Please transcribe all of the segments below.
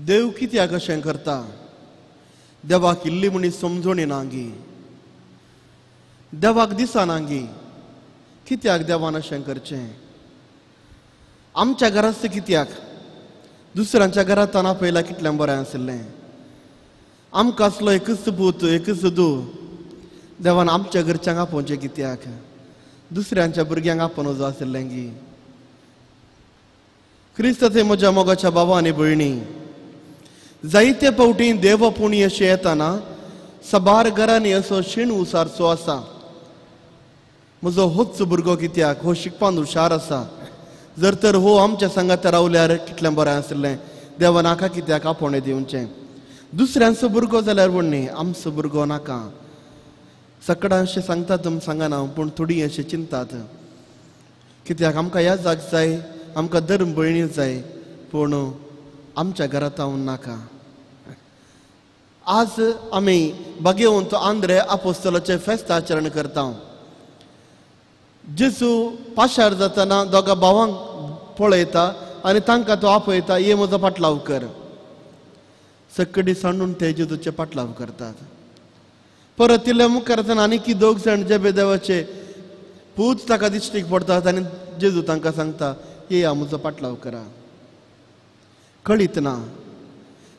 देव कित्याक अशें करता? देवाक इल्ली म्हणी समजून येनांगी, देवाक दिसनांगी कित्याक देवान अशें करचें? आमच्या घरांत कित्याक दुसऱ्यांच्या घरांत आपयला कितलें बरें आसलें. आमकां असलो एकच पूत एकच दू देवान आमच्या घरच्यांक आपोवचें कित्याक? दुसऱ्यांच्या भुरग्यांक आपोवन उजो आसलें गी. क्रिस्त ते म्हज्या मोगाच्या भावा आनी भयणी, जायते फावटी देव पुणी अशें येताना सबार घरांनी असो शीण उसारचो आसा. म्हजो होच भुरगो कित्याक हो शिकपान हुशार आसा, जर तर हो आमच्या सांगात रावल्यार कितलें बरें आसलें. देवा नाका कित्याक आपोवणें दिवचें. दुसऱ्यांचो भुरगो जाल्यार म्हणणी आमचो भुरगो नाका. सकाळां अशें सांगतात सांगना, पूण थोडीं अशें चिंतात. कित्याक आमकां ह्या जाग जाय, आमकां धर्म भयणी जाय, पूण आमच्या घरांत हांव नाका. आज आमी भगवंत आंद्रे आपोस्तलाचें फेस्त आचरण करता. जेजू पाशार जातना दोगा भावांक पळयता आनी तांकां तो आपयता, ये म्हजो पाटलाव कर. सकडी सांडून ते जेजूचे पाटलाव करतात. परत इल्ल्या मुखार आनीक दोग जाण जेबेदेवाचे पूत ताका दिश्टीक पडतात आनी जेजू तांकां सांगता, ये या म्हजो पाटलाव करा. कळीत ना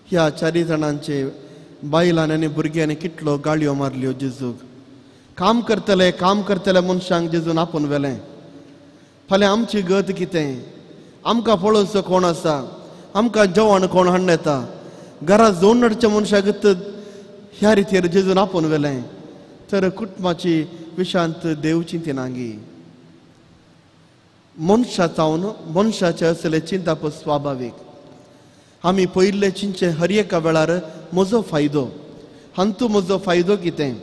ह्या 4 जाणांचे बायलांनी आनी भुरग्यांनी कितलो गाळयो मारल्यो जेजूक. काम करतले मनशांक जेजून आपोवन व्हेलें. फाल्यां आमची गत कितें? आमकां पळोवचो कोण आसा? आमकां जेवण कोण हाडून येता? घरा जोड नडच्या मनशाक ह्या रितीर जेजून आपोवन व्हेलें. तर कुटुंबाची विशांत देव चिंतिनांगी. मनशांतावन मनशाचे असले चिंता स्वाभावीक. आमी पयले चिंचे हर एका वेळार म्हजो फायदो, हांतू म्हजो फायदो कितें,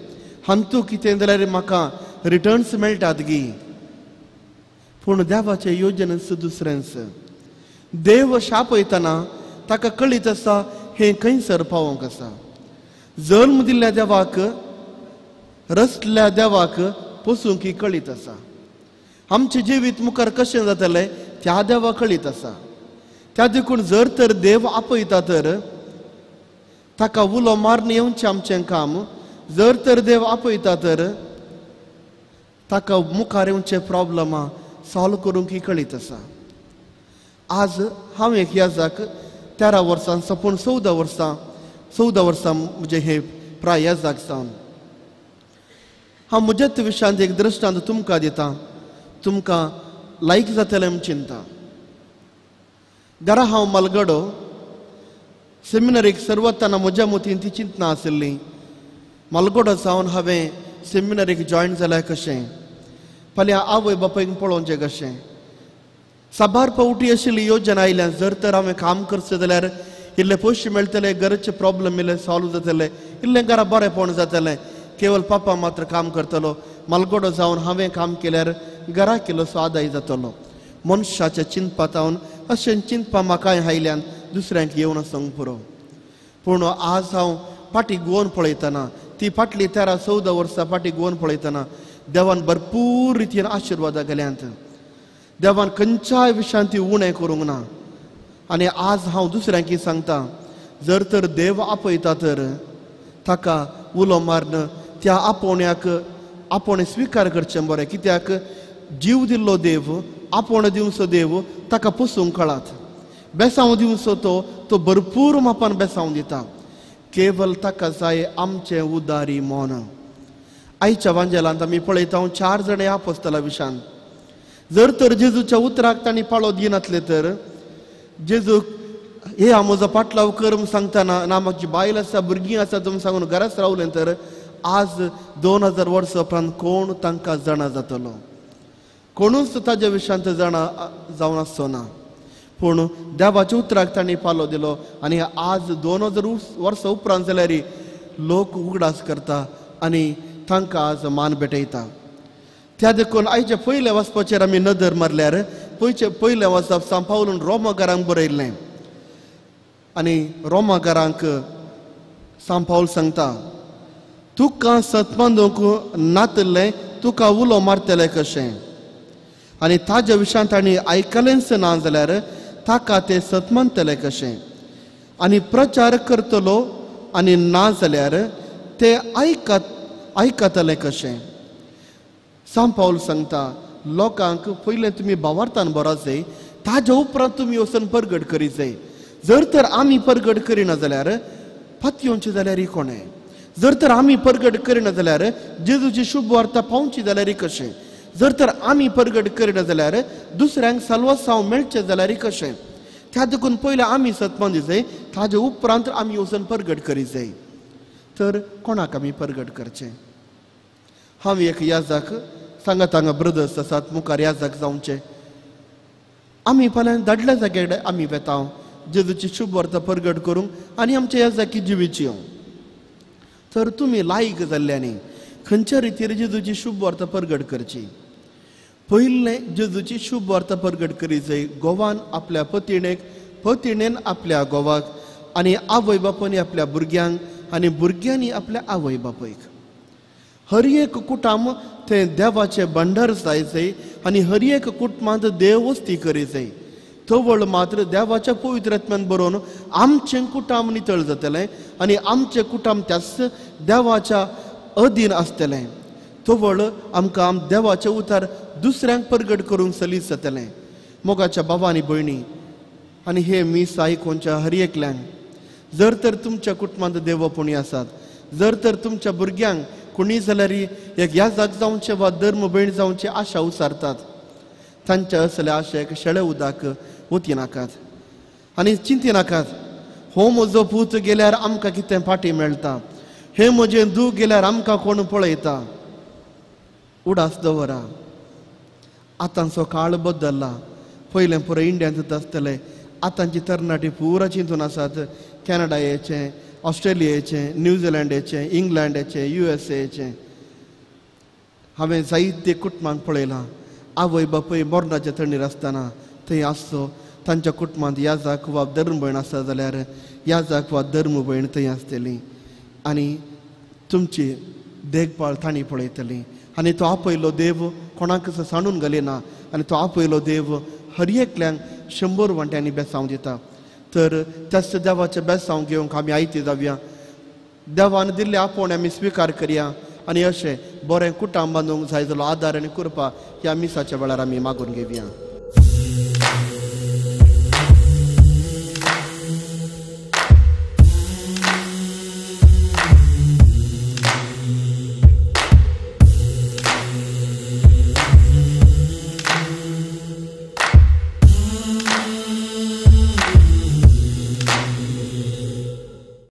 हांतू कितें जाल्यार म्हाका रिटर्न्स मेळटात गी. पूण देवाचे योजनेच दुसरेंच. देव शापयतना ताका कळीत आसा हें खंयसर पावोंक आसा. जल्म दिल्ल्या देवाक, रचल्या देवाक पसूंक कळीत आसा. आमचें जिवीत मुखार कशें जातलें त्या देवाक कळीत आसा. त्या देखून जर तर देव आपयता तर ताका उलो मारून येवचें आमचें काम. जर तर देव आपयता तर ताका मुखार येवचे प्रॉब्लमां सॉल्व करूंक कळीत आसा. आज हांव एक याजाक 13 वर्सां सापून 14 वर्सां म्हणजे हे प्राय याजाक जावन हांव म्हज्याच विशयांत एक दृश्टांत तुमकां दिता. तुमकां लायक जातलें म्हूण चिंता. घरा हांव मलगडो सेमिनरीक सरवताना म्हज्या मतीन ती चिंतना आशिल्ली. मलगडो जावन हांवें सेमिनरीक जॉयन जाल्यार कशें, फाल्यां आवय बापायक पळोवचें कशें. साबार फावटी आशिल्ली योजना आयल्या. जर तर हांवें काम करचें जाल्यार इल्ले पयशे मेळटले, घराचे प्रॉब्लेम इल्ले सॉल्व जातले, इल्लें घरा बरेंपण जातलें. केवळ पापा मात्र काम करतलो. मलगडो जावन हांवें काम केल्यार घराक इल्लोसो आदाय जातलो. मनशाच्या चिंतपातावन अशें चिंतपा म्हाकाय आयल्यान दुसऱ्यांक येवन वचूंक पुरो. पूण आज हांव फाटीं गोवन पळयतना, ती फाटली 13-14 वर्सां फाटीं गोवन पळयतना देवान भरपूर रितीन आशिर्वादां केल्यांत. देवान खंयच्याय विशयांत ती उणें करूंक ना. आनी आज हांव दुसऱ्यांक सांगता, जर तर देव आपयता तर ताका उलो मारून त्या आपोवण्याक आपोवणें स्विकार करचें बरें. कित्याक जीव दिल्लो देव, आपोवणें दिवचो देव ताका पसूंक कळात. बेसांव दिवचो तो भरपूर मापान बेसांव दिता. केवल ताका जाय आमचें उदारी मोन. आयच्या वांजेलांत आमी पळयता 4 जाण ह्या आपोस्तला विशान. जर तर जेजूच्या उतराक तांणी पाळो दिनातले तर जेजूक हे हांव म्हजो पाटलाव कर म्हूण सांगतना ना म्हाजी बायल आसा भुरगीं आसा म्हूण सांगून घराच रावलें तर आज 2000 वर्सां उपरांत कोण तांकां जाणा जातलो? कोणूच ताज्या विशयांत जाणा जावन आसचो ना. पूण देवाच्या उतराक तांणी पालो दिलो आनी आज 2000 वर्सां उपरांत जाल्यार लोक उगडास करता आनी तांकां आज मान भेटयता. त्या देखून आयच्या पयल्या वचपाचेर आमी नदर मारल्यार पयलें वचप सान पावलून रोमाघरांक बरयल्लें. आनी रोमाघरांक सान पावल सांगता, तुका सतमांदूंक नातल्लें तुका उलो मारतलें कशें. आनी ताज्या विशयांत तांणी आयकलेंच ना जाल्यार ताका तें सतमानतलें कशें. आनी प्रचार करतलो आनी ना जाल्यार ते आयकतले कशें. सांत पाऊल सांगता लोकांक पयलें तुमी भावार्थान बरोच जाय, ताज्या उपरांत तुमी वचून परगट करीत जाय. जर तर आमी परगट करिना जाल्यार पातयेवचें जाल्यार कोणें. जर तर आमी परगट करिना जाल्यार जेजूची शुभ वार्ता पावची जाल्यार कशें. जर तर आमी परगट करिना जाल्यार दुसऱ्यांक साल्वासांव मेळचें जाल्यार कशें. त्या देखून पयलें आमी सत्मान दी जाय, ताजे उपरांत आमी वचून परगट करीत जाय. तर कोणाक आमी परगट करचें. हांव एक याजक सांगात हांगा ब्रदर्स आसात मुखार याजक जावचें. आमी फाल्यां धाडल्या जाग्यार आमी वेता जेजूची शुभ वार्ता परगट करूंक आनी आमच्या याजकी जिवीची. तर तुमी लायक जाल्ल्यानी खंयच्या रितीर जेजूची शुभ वार्ता परगट करची. पयलें जेजूची शुभ वार्ता परगट करीत जाय. घोवान आपल्या पतिणेक, पतिणेन आपल्या घोवाक, आनी आवय बापायनी आपल्या भुरग्यांक, आनी भुरग्यांनी आपल्या आवय बापायक. हर एक कुटुंब ते देवाचे भंडार जायचे आनी हर एक कुटुंबांत देव वस्ती करीत जाय. तवळ मात्र देवाच्या पवित्र आत्म्यान बरोवन आमचें कुटुंब नितळ जातलें आनी आमचें कुटुंब त्याच देवाच्या अधीन आसतलें. तवळ आमकां देवाचे उतार दुसऱ्यांक परगट करूंक सलीत जातलें. मोगाच्या भावांनी भयणी आनी हे मीस आयकोवच्या हर एकल्यांक, जर तर तुमच्या कुटुंबांत देवपुणी आसात, जर तर तुमच्या भुरग्यांक कोणी जाल्यार एक याजक जावचें वा धर्म भयण जावचें आशा उसारतात, तांच्या असल्या आशेक शेळे उदक वती नाकात आनी चिंती नाकात. हो म्हजो पूत गेल्यार आमकां कितें फाटी मेळटा, हे म्हजें दूख गेल्यार आमकां कोण पळयता. उडास दवरा. आतांचो काळ बदलला. पयलें पुराय इंडियांत आसतलें, आतांची तरणाटी पुरा चिंतून आसात कॅनडायेचें, ऑस्ट्रेलियेचें, न्यूझिलंडेचें, इंग्लंडेचें, USA चें. हांवें जायते कुटुंबांक पळयलां. आवय बापूय मरणाच्या तणीर आसतना थंय आसचो. तांच्या कुटुंबांत याजक वा धर्म भयण आसा जाल्यार याजक वा धर्म भयण थंय आसतली आनी तुमची देखभाळ तांणी पळयतली. आनी तो आपयलो देव कोणाक सांडून घालिना आनी तो आपयलो देव हर एकल्यांक 100 वांट्यांनी बेसांव दिता. तर त्याच देवाचें बेसांव घेवंक आमी आयती जावया. देवान दिल्ले आपोवण आमी स्विकार करया आनी अशें बरें कुटुंब बांदूंक जाय जालो आदार आनी कृपा ह्या मिसाच्या वेळार आमी मागून घेवया.